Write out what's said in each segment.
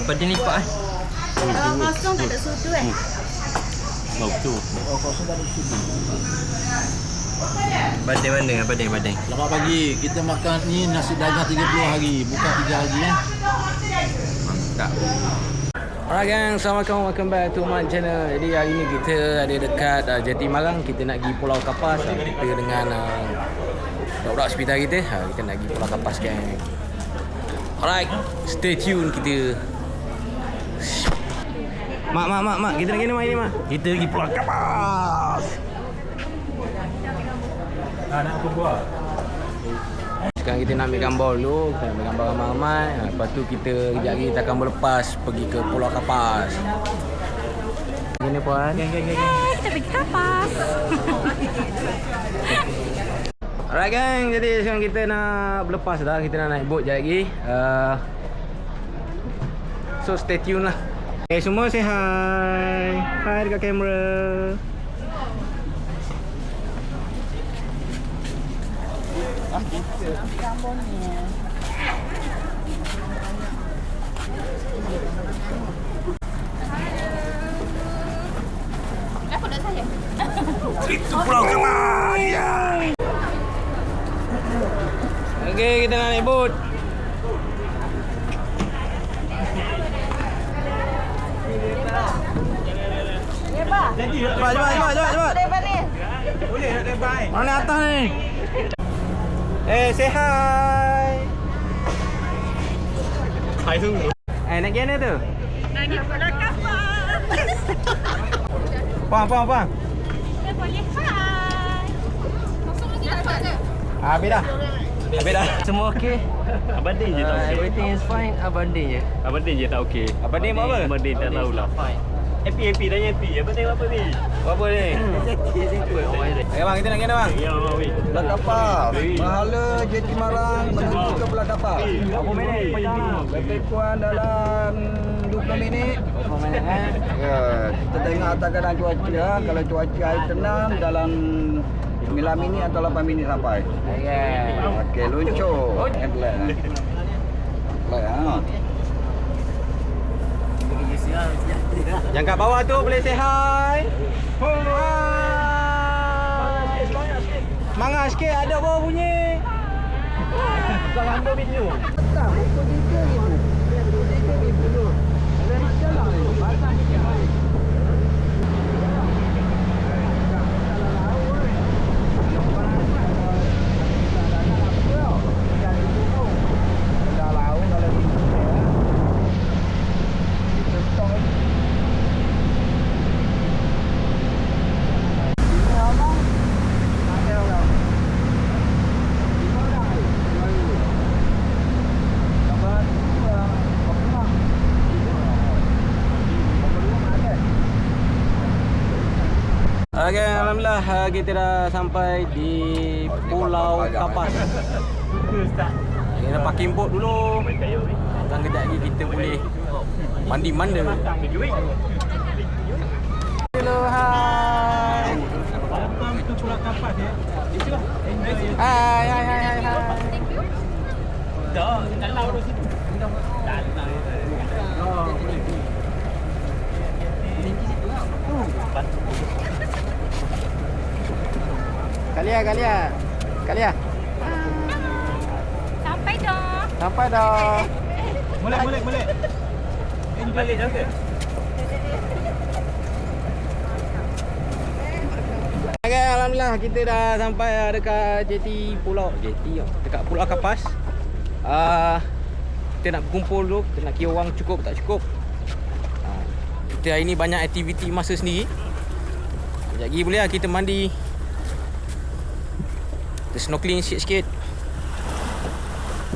badan lipat eh. Kalau kosong tak ada sudu eh. Betul. Oh, kosong tak ada sudu. Badan mana? Badan. Selamat pagi. Kita makan ni nasi dagang 30 hari, bukan 3 hari eh. Tak. Alright gang, Assalamualaikum, welcome back to my channel. Jadi hari ni kita ada dekat Jati Marang. Kita nak pergi Pulau Kapas. Kita dengan budak-budak hospital kita. Kita nak pergi Pulau Kapas gang. Alright, stay tune kita. Mak, kita nak pergi mana ni mak? Kita pergi Pulau Kapas. Nak apa buat? Sekarang kita nak ambil gambar dulu. Kita nak ambil gambar ramai-ramai. Lepas tu kita kejap lagi kita akan berlepas pergi ke Pulau Kapas. Gini puan. Kita pergi Kapas. Alright gang, jadi sekarang kita nak berlepas dah. Kita nak naik boat sekejap lagi. So stay tune lah. Okay, semua say hi. Hi dekat kamera. Gambarnya. Apa dah saya? Itu Pulau Kapas. Okay, kita nak naik boat. Cepat. Lebar ni. Boleh nak lebar eh? Mana atas ni? Say hi. Hai tu. Nak pergi mana tu? Lagi Pulau Kapas. Puang. Kita boleh hai. Kosong lagi tak ada. Habis dah. Semua okey? Abadin je tak okey. Everything is fine. Abanding je. Abadin je tak okey. Abadin buat apa? Abadin tak tahulah. Fine. Happy tanya happy. Abadin apa ni? Buat apa ni? Okay bang, kita nak pergi mana bang? Ya, weh. Pulau Kapas. Mahala Jati Marang menuju ke Pulau Kapas. Berapa minit perjalanan? Lebih kurang dalam 20 minit. Berapa minit Ya, kita tengok atas keadaan cuaca. Kalau cuaca air tenang dalam 9 minit atau 8 minit sampai. Okay. Okey, luncur. Yang kat bawah tu boleh say hi. Semangat sikit, ada bawah bunyi. Kau ambil video. Tak, pukul 3 tu. Kalau nak jalan tu, basah sikit. Okay, alhamdulillah kita dah sampai di Pulau Kapas. Kita nak parking boat dulu. Dan kejap lagi kita boleh mandi mana. Hello, hi. Pulau Kapas ya. Hai. Dah, dalam tu situ. Kalia. Sampai dah. Boleh. Ini balik dah ke? Okay, alhamdulillah kita dah sampai dekat dekat Pulau Kapas. Kita nak berkumpul dulu, kita nak kira orang cukup tak cukup. Kita hari ni banyak aktiviti masa sendiri. Sekejap lagi boleh lah kita mandi. Kita snorkeling sikit-sikit.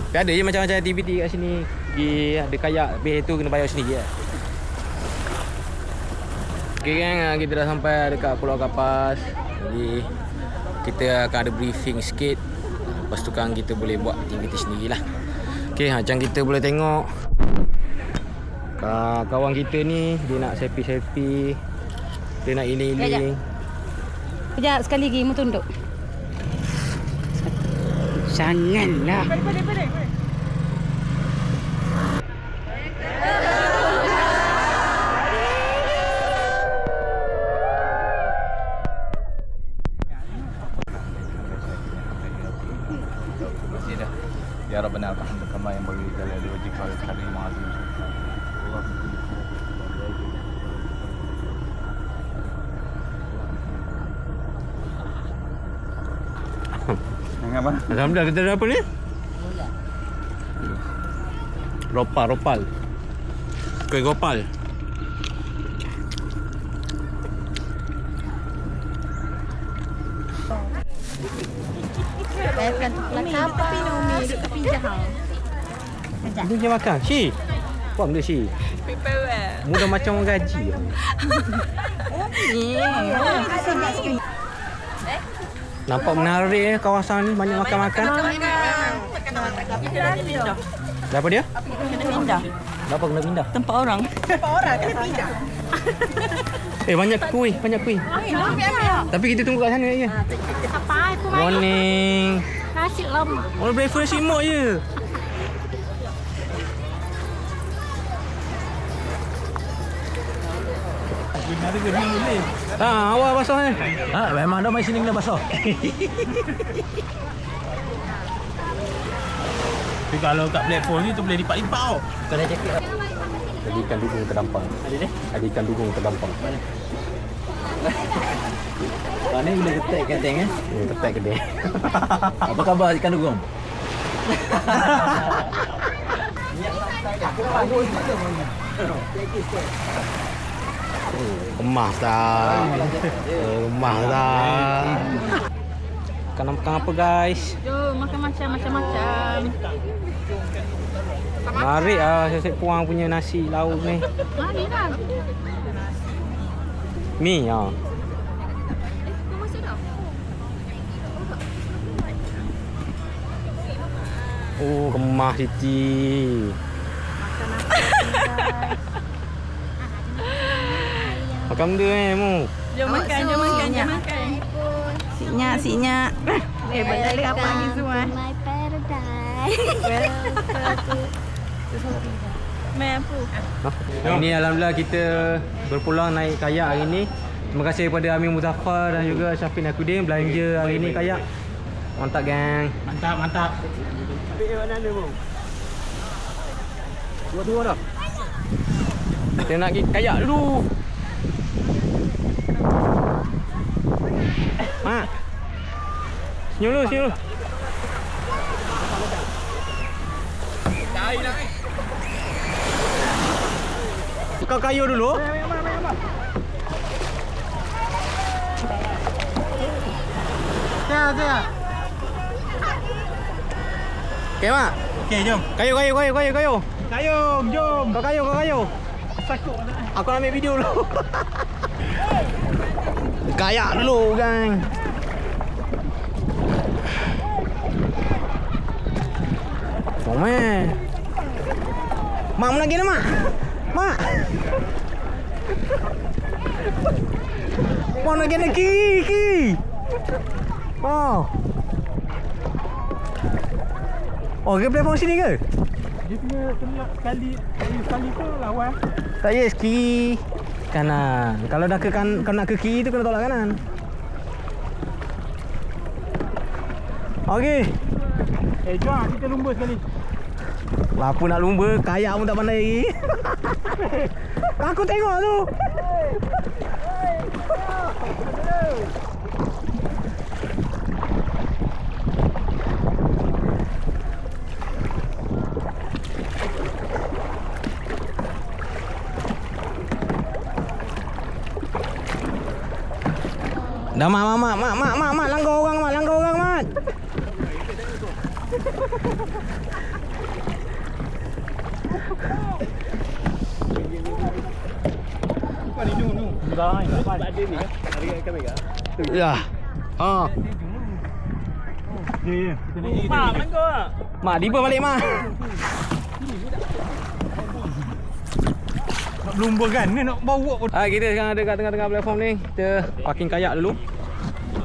Tapi ada je macam-macam aktiviti kat sini. Pergi ada kayak, habis tu kena bayar sendiri lah. Okay gang, kita dah sampai dekat Pulau Kapas. Jadi kita akan ada briefing sikit. Lepas tu kan kita boleh buat aktiviti sendirilah. Okay, macam kita boleh tengok kawan kita ni, dia nak selfie-selfie. Dia nak iling-iling. Kejap sekali lagi mu tunduk. Janganlah. apa? Alhamdulillah kita ada apa ni? Ropal. Kuih gopal. Bayarkan tu pula tapi Nomi duduk tepi jahang. Dia je makan. Shi. Faham dia Shi? Mudah macam orang gaji. Nampak menarik kawasan ni, banyak makan-makan. Apa dia? Kena pindah. Kenapa kena pindah? Tempat orang. Kena pindah. Banyak kuih. Tapi kita tunggu kat sana je. Apa aku main? Morning. Nasi lemak. Orang breakfast simok je. Awak basah ni. Memang dah main sini kena basah. Tapi kalau kat platform ni tu boleh lipat-lipat tau. Kena jaket. Ada ikan dugong terdampang. Ada ikan dugong terdampang. Ni boleh ketek keteng Ketek kedai. Apa khabar ikan dugong? Emas dah. Emas dah. Makan apa guys? Jom makan macam-macam. Mari saya puang punya nasi lauk ni. Mari lah. Mi Oh, kemas Siti. Makan dia mu. Jom makan. Sinyak. Balik apa lagi semua? My paradise. Mampu. Ini alhamdulillah kita berpulang naik kayak hari ni. Terima kasih kepada Amir Muzaffar dan juga Syafin Akudin belanja hari ni kayak. Mantap gang. Mantap. Mana ada bang? Dua dah. Kita nak pergi kayak dulu. Mak. Senyum dulu. Kau kayu dulu. Saya. Okey, Mak. Okey, jom. Kayu. Kayung, jom. Kau kayu. Sakut. Aku nak ambil video dulu. Kayak dulu, gang. Oh, man. Mak mana lagi ni, Mak? Mak. Mana lagi ni, kiri. Oh, ke platform sini ke? Dia punya kali tu lawan. Tak yes, kiri kanan. Kalau dah ke kau nak ke kiri tu kena tolak kanan. Okey. Jom kita lumba sekali. Apa nak lumba, kayak pun tak pandai lagi. Aku tengok tu. Dah mak langgar orang mat. Ada ni. Ada kamera. Ya. Ya. Mak, langgar. Mak, diba balik mak. Nak lumba kan? Ni nak bawa pun. Kita sekarang ada kat tengah-tengah platform ni. Kita parking kayak dulu.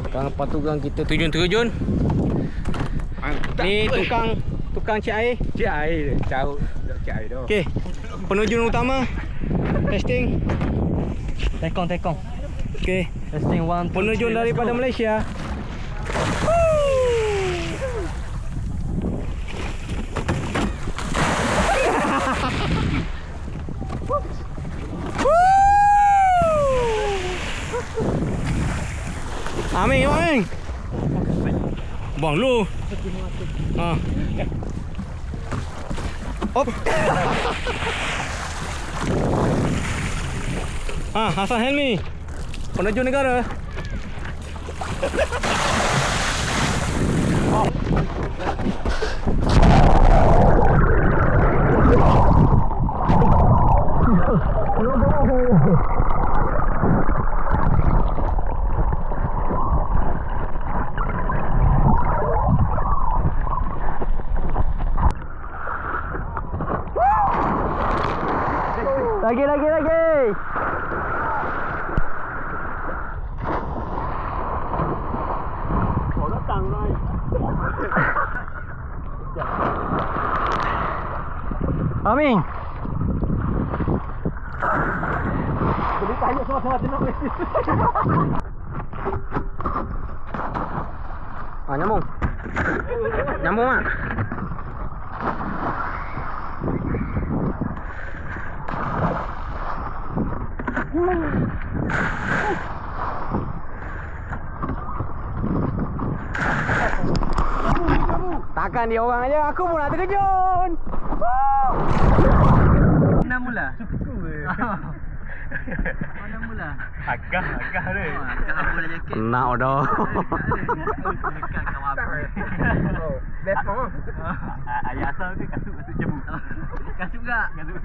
Sekarang lepas tu kan kita terjun. Ni tukang cik air. Cik air. Caut cik air tu. Okey. Penerjun utama. Testing. Tekong. Okey. Testing 1. Penerjun daripada Malaysia. Amin. Bang lu. Op. Hasan Helmi, penerjun negara. Lagi. Amin. Boleh tanya sama-sama tengok mesti. Nyambung. Nyambung mak. Takkan dia orang aja, aku pun nak terkejut. Mana mula? Mana mula? Agak dia. Agak apa dah jaket? Nak dah. Dekat kau apa? Best kau. Ayah asal tu kasut jambu. Kasut gak? Kasut.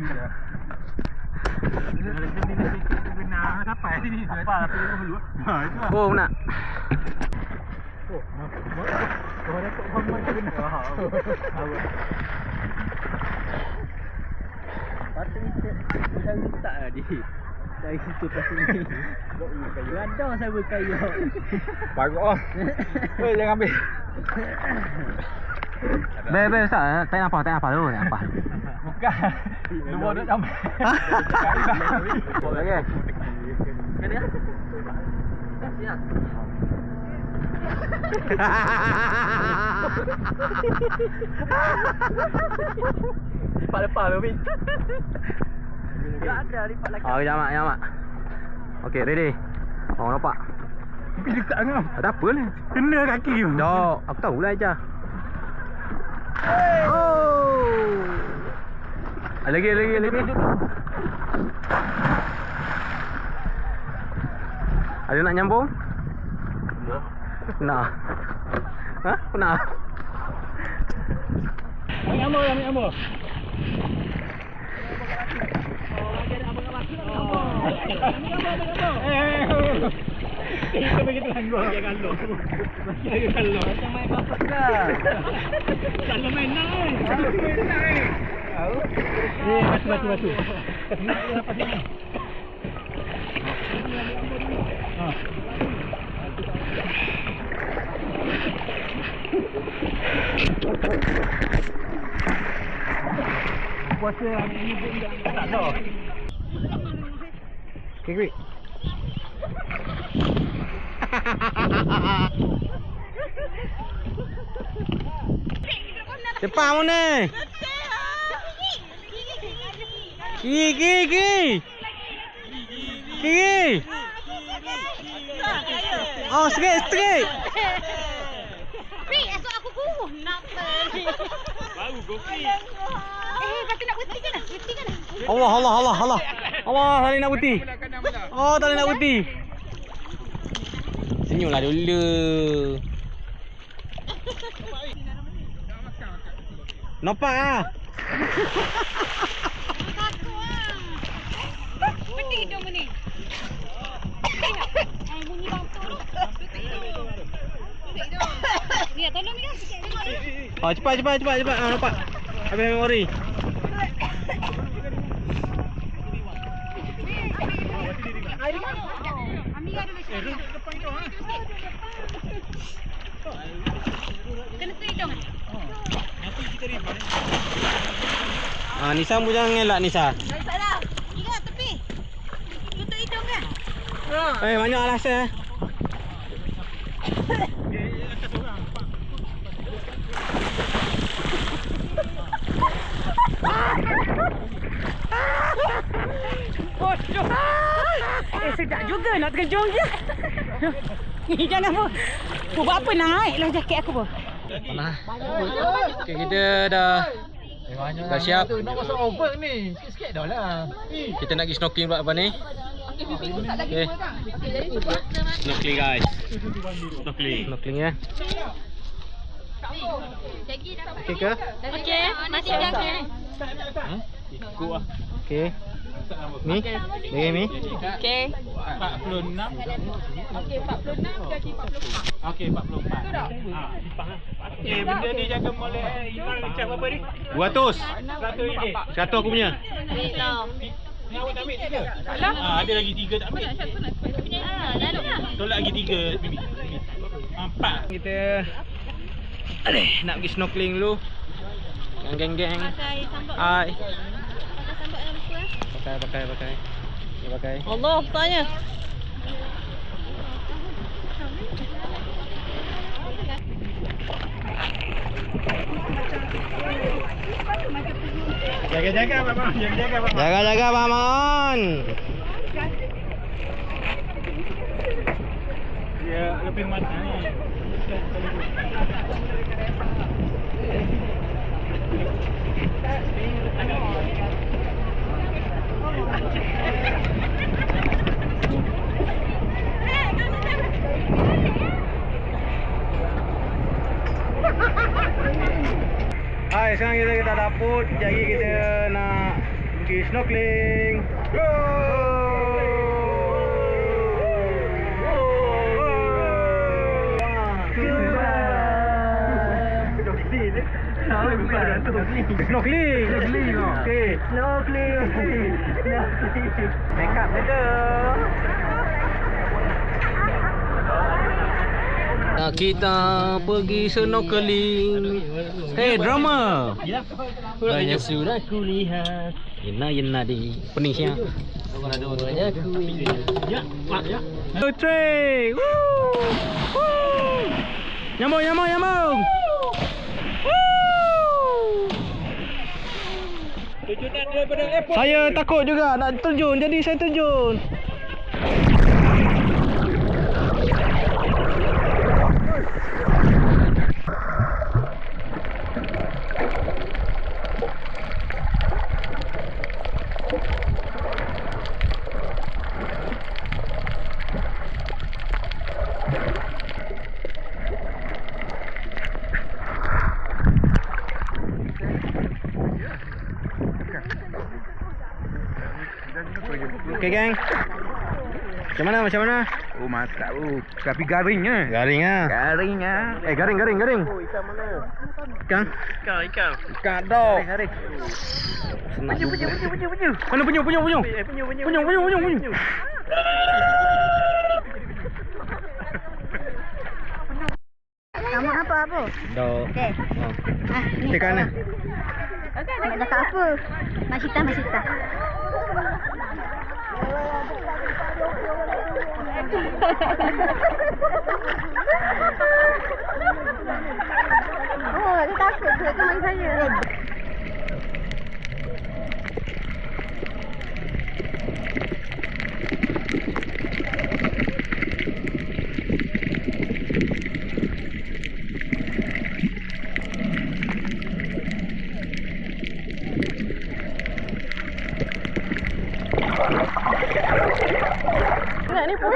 Kalau sini jaket tu kena sampai sini. Apa tapi dulu. Itu lah. Oh nak. Kau dah kau hormat kena. Patut ni saya letak tadi. Dari situ pasal ni. Gadang saya berkayu. Bagus ah. Wei jangan ambil. Be Ustaz, tak apa dulu, tak apa. Bukan. Dua duk sampai. Okey. Kan ya? Ya. Lipat lepas Robin. Tak ada lipat lagi. Oh, jamak. Okey, ready. Oh, nampak. Pergi dekat ngam. Tak apa ni. Kena kaki tu. Dah, aku tahulah aja. Oh. Lagi. Ada nak nyambung? Nak. Ha? Nak. Ambil. Kita begitu hanggol dia kalau. Macam main kapas dah. Kalau main naik. Batu. Lepas ni. Puasa ini tak ada. Okay, great. Cepat mana? Gigi. Oh, straight. Free, esok aku kurus nak Baru kopi. lepas tu nak berhenti kan? Allah. Allah, tak boleh nak putih. Oh, tak boleh nak putih. Senyumlah dulu. Nampak ah? Takut ah. Berhenti hidung ni. Bunyi bangsa tu. Tutup hidung. Ni tolong ni kan. Oh, cepat. Ah, nampak. Habis memori. Amira dulu sekali. Kena tutup hidung. Ah, Nisa pun jangan ngelak Nisa. Tak salah. Ni kan tepi. Tutup hidung kan? Banyak alasan. Bodoh. Sedap juga nak terjun je. Jangan buat apa naiklah jaket aku pun. Panas. Okay, kita dah siap. Nak masuk over ni. Sikit-sikit dah lah. Kita nak pergi snorkeling pula apa ni? Okay. Snorkeling guys. Snorkeling. Snorkeling ya. Okay ke? Okey, masih jaga ni. Ikut lah. Okay. Mi? Bagi Mi? Okey. 46. Okey, 46 jadi 44. Okey, 44. Betul tak? Okey, benda ni jaga molek hilang macam apa ni? 200. 100 aku punya. Ni awak tak ambil 3? Ada lagi 3 tak ambil. Tolak lagi 3 Mimi. 4. Kita nak pergi snorkeling dulu. Geng-geng. Pakai sambal. Hai. Pakai sambal yang besar. Pakai. Ni pakai. Allah, besarnya. Jaga-jaga Abang. Jaga-jaga Abang. Jaga-jaga Abang Mon. Dia lebih mata ni. Hai, sekarang kita dah dapur. Jadi kita nak pergi snorkeling. Snorkeling. Okey. Snorkeling. Make up betul. Kita pergi snorkeling. Hey drama. Banyak sudah kulihat. Yena di pening siang. Banyak kulihat. Ya, Pak ya. Train. Woo! Nyambung. Tujuan daripada airport. Saya takut juga nak terjun, jadi saya terjun. Okey geng. Macam mana? Oh mantap. Tapi garingnya. Garing ah. Garingnya. Garing. Oh ikan mana? Ikan. Ikan dok. Garing. Punyu. Mana punyu? Punyu. Kamu apa? Dok. Okey. Kita kana. Okey, nak cakap apa? Masita. Oh, dia takut tu main saya. Nak ni pun.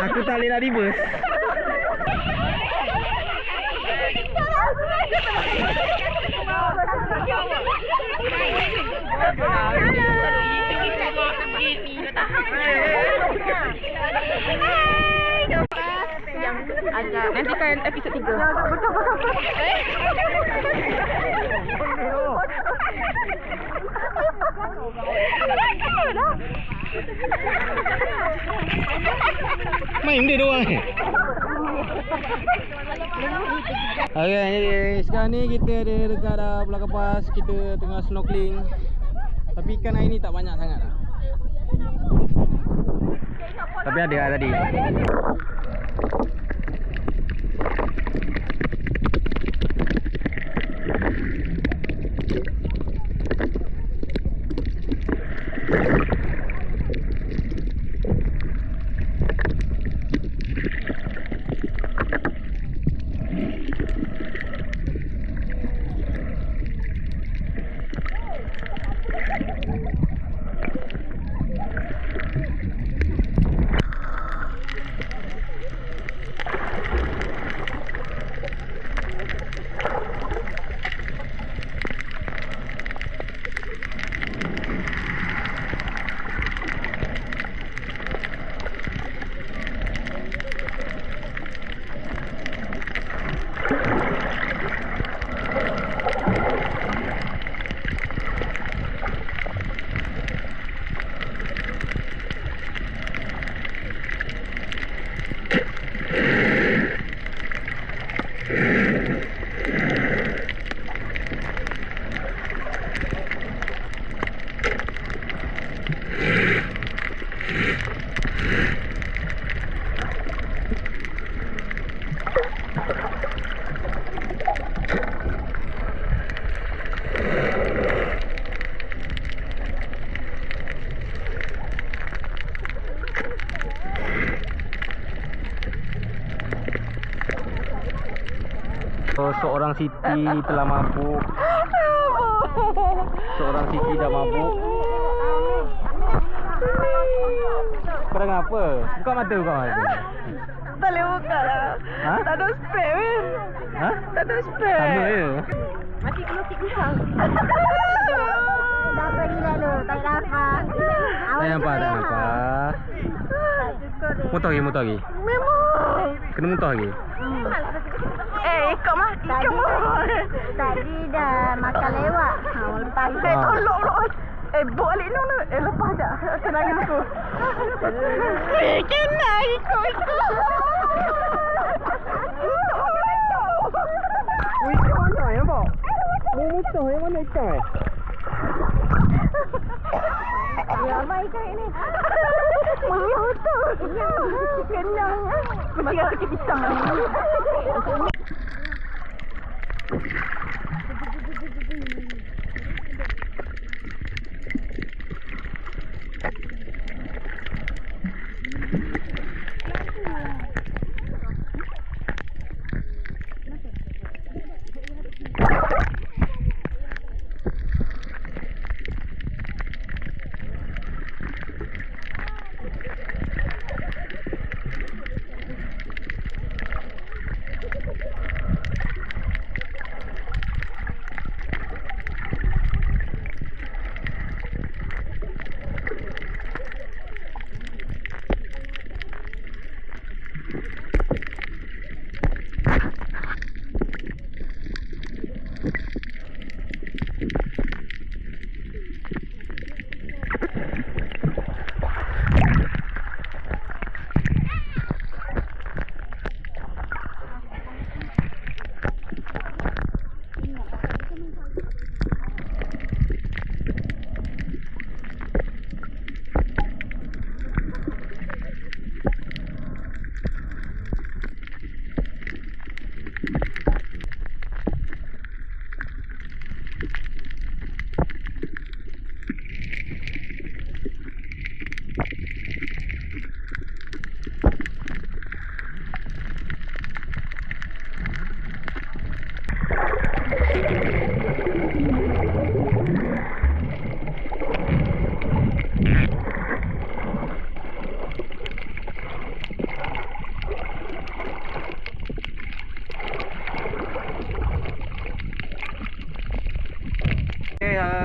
Aku tak boleh nak reverse. Nantikan episod 3. Main dia doang. Okay, jadi sekarang ni kita ada dekat Pulau Kapas. Kita tengah snorkeling. Tapi ikan air ni tak banyak sangat. Tapi ada lah tadi. Seorang Siti telah mabuk. Seorang Siti dah mabuk. Kau dengar apa? Buka mata, buka mata. Tak boleh buka lah. Ha? Tak ada spare weh. Ha? Tak ada spare. Sama je. Mati kelukit pisang. Dah pergi lalu. Tak dapat. Tak nampak, tak nampak. Muntah lagi, muntah lagi. Memang. Kena muntah lagi. Ikut mah. Ikut mah. Tadi dah makan lewat. Lepas tu. Tolong. Buk balik ni. Lepas je. Kenangan aku. Kena ikut. Ikan mana nampak? Mau muntah yang mana ikan? Ya, apa ikan ini? Mana betul? Kenyang. Mesti rasa sikit pisang lagi.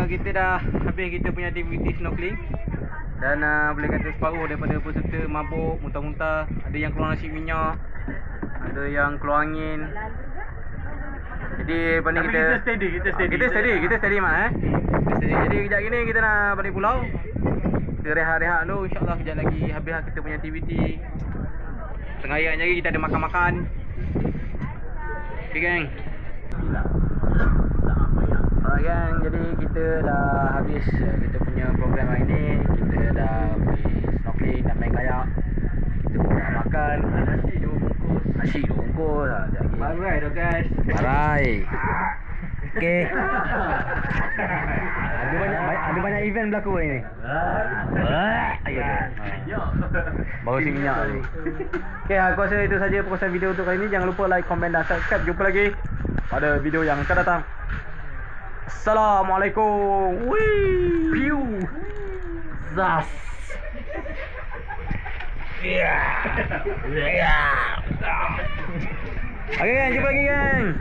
Kita dah habis kita punya aktiviti snorkeling. Dan boleh kata separuh daripada peserta mabuk, muntah-muntah. Ada yang keluar nasi minyak, ada yang keluar angin. Jadi lepas ni kita steady. Kita steady mak Kita steady. Jadi kejap gini kita nak balik pulau. Kita rehat-rehat dulu. InsyaAllah kejap lagi habis kita punya aktiviti. Tengah ayat lagi kita ada makan-makan. Okay geng. Alright gang, jadi kita dah habis kita punya program hari ni. Kita dah pergi snorkeling dan main kayak. Kita pun nak makan. Nasi 2 bungkus. Barai dah guys. Barai. Okay. Ada banyak event berlaku hari ni. Baru si minyak ni. Okay, aku rasa itu saja perkongsian video untuk kali ni. Jangan lupa like, komen dan subscribe. Jumpa lagi pada video yang akan datang. Assalamualaikum. Wee. Piu. Zas. Okay, jumpa lagi, gang.